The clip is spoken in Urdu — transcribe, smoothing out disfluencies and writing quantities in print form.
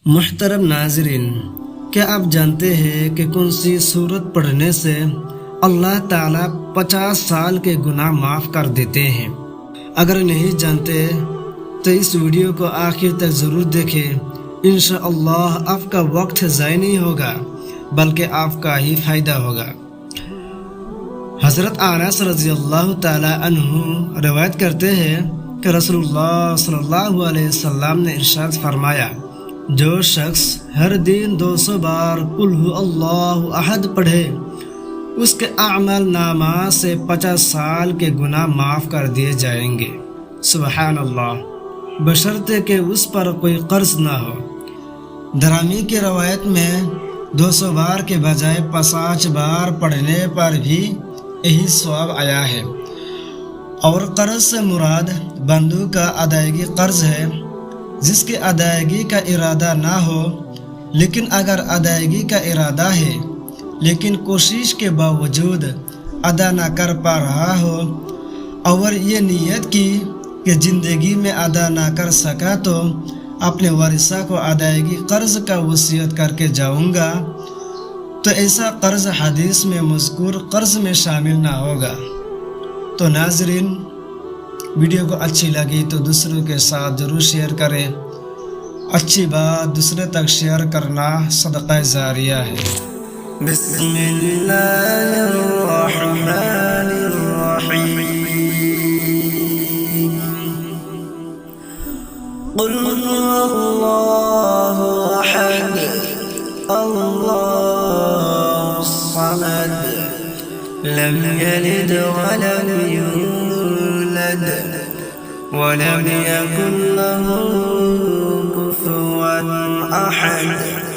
محترم ناظرین، کیا آپ جانتے ہیں کہ کون سی سورت پڑھنے سے اللہ تعالیٰ 50 سال کے گناہ معاف کر دیتے ہیں؟ اگر نہیں جانتے تو اس ویڈیو کو آخر تک ضرور دیکھیں۔ انشاءاللہ آپ کا وقت ضائع نہیں ہوگا بلکہ آپ کا ہی فائدہ ہوگا۔ حضرت انس رضی اللہ تعالیٰ عنہ روایت کرتے ہیں کہ رسول اللہ صلی اللہ علیہ وسلم نے ارشاد فرمایا، جو شخص ہر دن 200 بار قل هو اللہ احد پڑھے، اس کے اعمال نامہ سے 50 سال کے گناہ معاف کر دیے جائیں گے۔ سبحان اللہ، بشرطے کہ اس پر کوئی قرض نہ ہو۔ درامی کی روایت میں 200 بار کے بجائے 50 بار پڑھنے پر بھی یہی ثواب آیا ہے۔ اور قرض سے مراد بندوں کا ادائیگی قرض ہے جس کی ادائیگی کا ارادہ نہ ہو، لیکن اگر ادائیگی کا ارادہ ہے لیکن کوشش کے باوجود ادا نہ کر پا رہا ہو اور یہ نیت کی کہ زندگی میں ادا نہ کر سکا تو اپنے ورثہ کو ادائیگی قرض کا وصیت کر کے جاؤں گا، تو ایسا قرض حدیث میں مذکور قرض میں شامل نہ ہوگا۔ تو ناظرین، ویڈیو کو اچھی لگی تو دوسروں کے ساتھ ضرور شیئر کریں۔ اچھی بات دوسرے تک شیئر کرنا صدقہ جاریہ ہے۔ بسم اللہ الرحمن الرحیم۔ قل هو اللہ احد اللہ الصمد لم يلد ولم يولد ولم يكن له كفوا احد۔